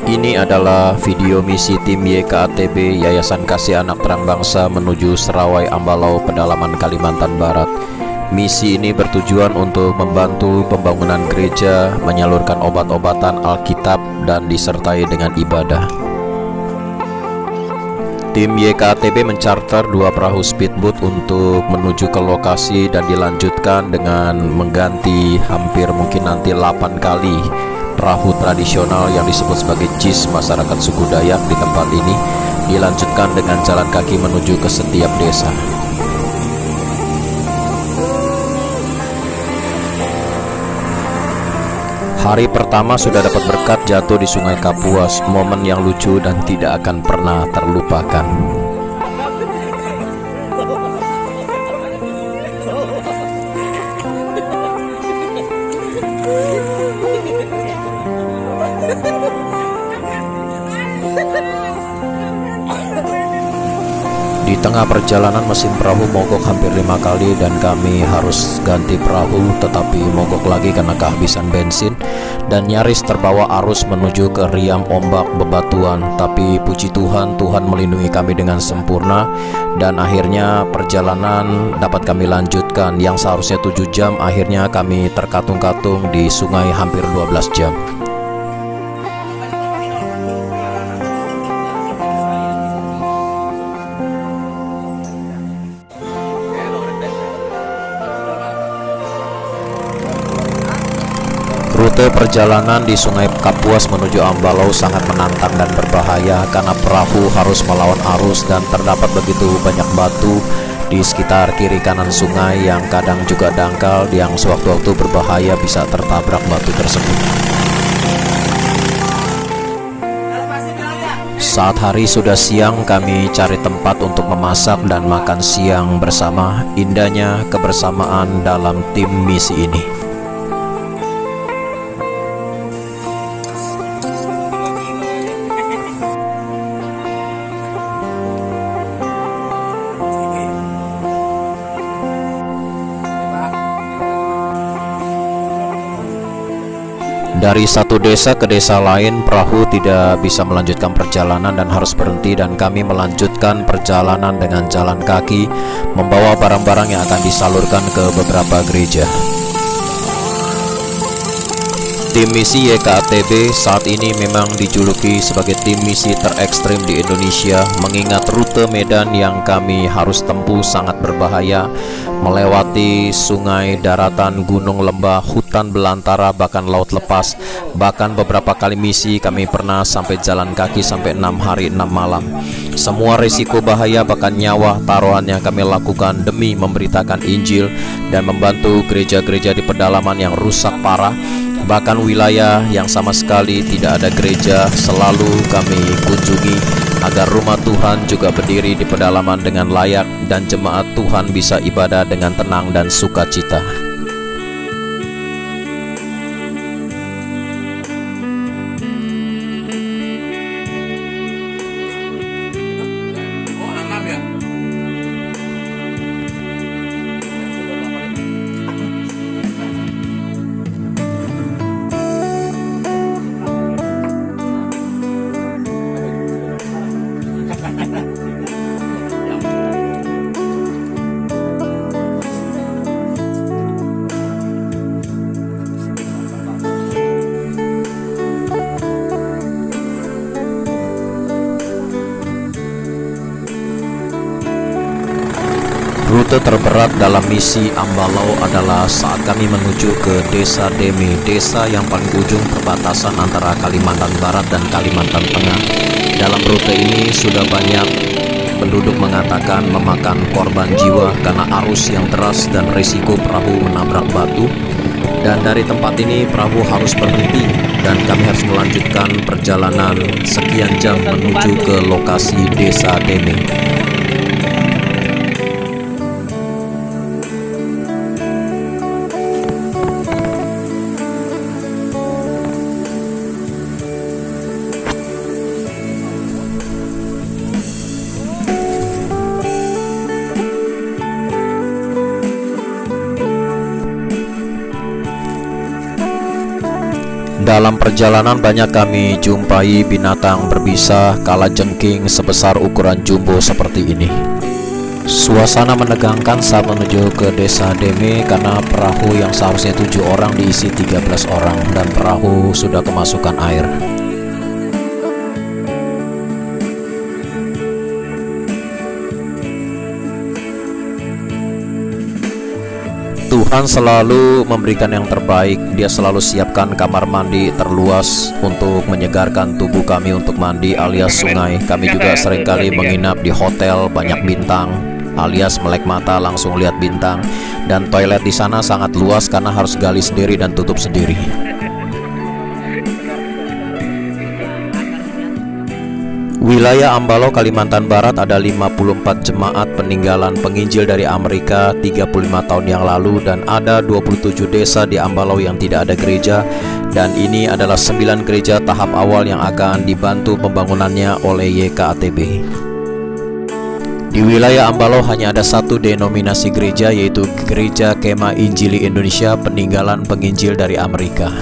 Ini adalah video misi tim YKATB Yayasan Kasih Anak Terang Bangsa menuju Serawai Ambalau, pedalaman Kalimantan Barat. Misi ini bertujuan untuk membantu pembangunan gereja, menyalurkan obat-obatan Alkitab, dan disertai dengan ibadah. Tim YKATB mencarter 2 perahu speedboat untuk menuju ke lokasi dan dilanjutkan dengan mengganti hampir mungkin nanti 8 kali perahu tradisional yang disebut sebagai JIS masyarakat suku Dayak di tempat ini, dilanjutkan dengan jalan kaki menuju ke setiap desa. Hari pertama sudah dapat berkat jatuh di Sungai Kapuas, momen yang lucu dan tidak akan pernah terlupakan. Di tengah perjalanan mesin perahu mogok hampir 5 kali dan kami harus ganti perahu, tetapi mogok lagi karena kehabisan bensin dan nyaris terbawa arus menuju ke riam ombak bebatuan. Tapi puji Tuhan, Tuhan melindungi kami dengan sempurna dan akhirnya perjalanan dapat kami lanjutkan. Yang seharusnya 7 jam, akhirnya kami terkatung-katung di sungai hampir 12 jam. Rute perjalanan di Sungai Kapuas menuju Ambalau sangat menantang dan berbahaya karena perahu harus melawan arus dan terdapat begitu banyak batu di sekitar kiri kanan sungai yang kadang juga dangkal, yang sewaktu-waktu berbahaya bisa tertabrak batu tersebut. Saat hari sudah siang, kami cari tempat untuk memasak dan makan siang bersama. Indahnya kebersamaan dalam tim misi ini. Dari satu desa ke desa lain, perahu tidak bisa melanjutkan perjalanan dan harus berhenti, dan kami melanjutkan perjalanan dengan jalan kaki, membawa barang-barang yang akan disalurkan ke beberapa gereja. Tim misi YKATB saat ini memang dijuluki sebagai tim misi terekstrim di Indonesia, mengingat rute medan yang kami harus tempuh sangat berbahaya, melewati sungai, daratan, gunung, lembah, hutan belantara, bahkan laut lepas. Bahkan beberapa kali misi kami pernah sampai jalan kaki sampai 6 hari 6 malam. Semua risiko bahaya bahkan nyawa taruhan yang kami lakukan demi memberitakan Injil dan membantu gereja-gereja di pedalaman yang rusak parah. Bahkan wilayah yang sama sekali tidak ada gereja selalu kami kunjungi agar rumah Tuhan juga berdiri di pedalaman dengan layak dan jemaat Tuhan bisa ibadah dengan tenang dan sukacita. Rute terberat dalam misi Ambalau adalah saat kami menuju ke Desa Deme, desa yang paling ujung perbatasan antara Kalimantan Barat dan Kalimantan Tengah. Dalam rute ini sudah banyak penduduk mengatakan memakan korban jiwa karena arus yang deras dan risiko perahu menabrak batu. Dan dari tempat ini perahu harus berhenti dan kami harus melanjutkan perjalanan sekian jam menuju ke lokasi Desa Deme. Dalam perjalanan banyak kami jumpai binatang berbisa, kalajengking sebesar ukuran jumbo seperti ini. Suasana menegangkan saat menuju ke desa Deme karena perahu yang seharusnya 7 orang diisi 13 orang dan perahu sudah kemasukan air. Tuhan selalu memberikan yang terbaik. Dia selalu siapkan kamar mandi terluas untuk menyegarkan tubuh kami untuk mandi alias sungai. Kami juga seringkali menginap di hotel banyak bintang alias melek mata langsung lihat bintang, dan toilet di sana sangat luas karena harus gali sendiri dan tutup sendiri. Wilayah Ambalo, Kalimantan Barat ada 54 jemaat peninggalan penginjil dari Amerika 35 tahun yang lalu, dan ada 27 desa di Ambalo yang tidak ada gereja, dan ini adalah 9 gereja tahap awal yang akan dibantu pembangunannya oleh YKATB. Di wilayah Ambalo hanya ada satu denominasi gereja, yaitu Gereja Kemah Injili Indonesia Peninggalan Penginjil dari Amerika.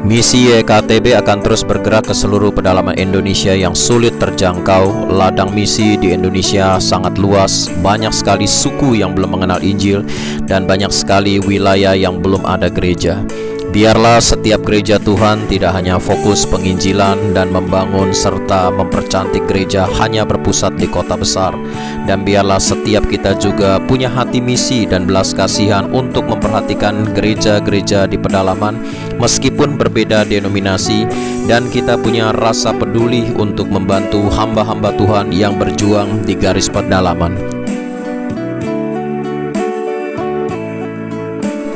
Misi YKATB akan terus bergerak ke seluruh pedalaman Indonesia yang sulit terjangkau. Ladang misi di Indonesia sangat luas, banyak sekali suku yang belum mengenal Injil, dan banyak sekali wilayah yang belum ada gereja. Biarlah setiap gereja Tuhan tidak hanya fokus penginjilan dan membangun serta mempercantik gereja hanya berpusat di kota besar, dan biarlah setiap kita juga punya hati misi dan belas kasihan untuk memperhatikan gereja-gereja di pedalaman meskipun berbeda denominasi, dan kita punya rasa peduli untuk membantu hamba-hamba Tuhan yang berjuang di garis pedalaman.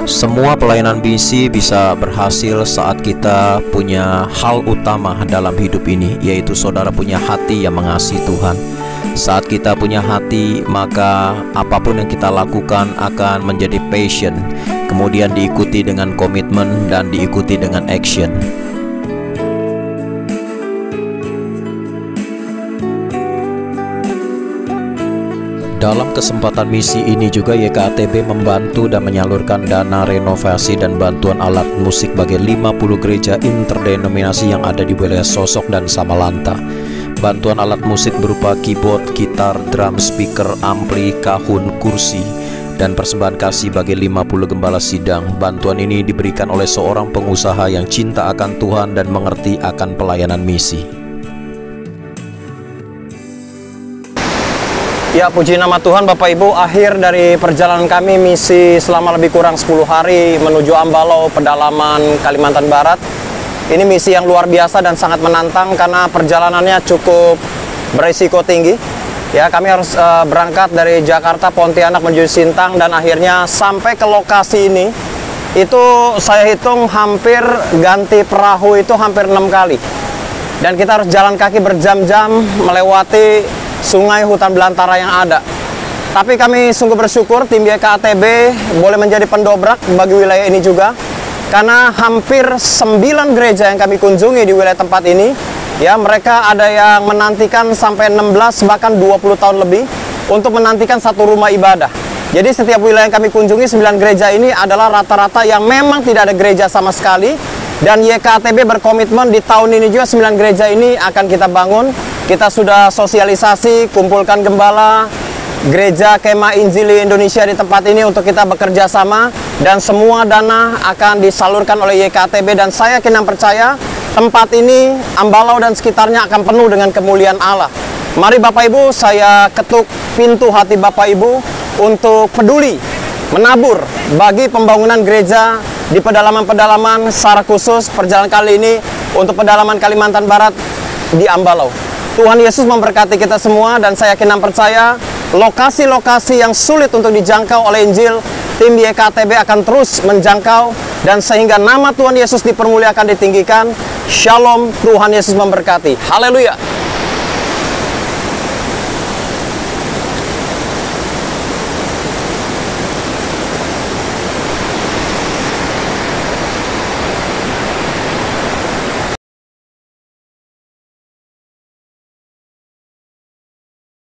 Semua pelayanan misi bisa berhasil saat kita punya hal utama dalam hidup ini, yaitu saudara punya hati yang mengasihi Tuhan. Saat kita punya hati, maka apapun yang kita lakukan akan menjadi passion, kemudian diikuti dengan komitmen dan diikuti dengan action. Dalam kesempatan misi ini juga YKATB membantu dan menyalurkan dana renovasi dan bantuan alat musik bagi 50 gereja interdenominasi yang ada di wilayah Sosok dan Samalanta. Bantuan alat musik berupa keyboard, gitar, drum, speaker, ampli, kahun, kursi, dan persembahan kasih bagi 50 gembala sidang. Bantuan ini diberikan oleh seorang pengusaha yang cinta akan Tuhan dan mengerti akan pelayanan misi. Ya, puji nama Tuhan Bapak Ibu, akhir dari perjalanan kami misi selama lebih kurang 10 hari menuju Ambalo, pedalaman Kalimantan Barat. Ini misi yang luar biasa dan sangat menantang karena perjalanannya cukup berisiko tinggi. Ya, kami harus berangkat dari Jakarta, Pontianak menuju Sintang, dan akhirnya sampai ke lokasi ini. Itu saya hitung hampir ganti perahu itu hampir 6 kali. Dan kita harus jalan kaki berjam-jam melewati sungai hutan belantara yang ada. Tapi kami sungguh bersyukur tim YKATB boleh menjadi pendobrak bagi wilayah ini juga, karena hampir 9 gereja yang kami kunjungi di wilayah tempat ini, ya, mereka ada yang menantikan sampai 16 bahkan 20 tahun lebih untuk menantikan satu rumah ibadah. Jadi setiap wilayah yang kami kunjungi 9 gereja ini adalah rata-rata yang memang tidak ada gereja sama sekali, dan YKATB berkomitmen di tahun ini juga 9 gereja ini akan kita bangun. Kita sudah sosialisasi, kumpulkan gembala Gereja Kemah Injili Indonesia di tempat ini untuk kita bekerja sama, dan semua dana akan disalurkan oleh YKATB, dan saya yakin dan percaya tempat ini, Ambalo dan sekitarnya akan penuh dengan kemuliaan Allah. Mari Bapak Ibu, saya ketuk pintu hati Bapak Ibu untuk peduli menabur bagi pembangunan gereja di pedalaman-pedalaman, secara khusus perjalanan kali ini untuk pedalaman Kalimantan Barat di Ambalo. Tuhan Yesus memberkati kita semua, dan saya yakin dan percaya lokasi-lokasi yang sulit untuk dijangkau oleh Injil, tim YKATB akan terus menjangkau, dan sehingga nama Tuhan Yesus dipermuliakan, ditinggikan. Shalom, Tuhan Yesus memberkati. Haleluya.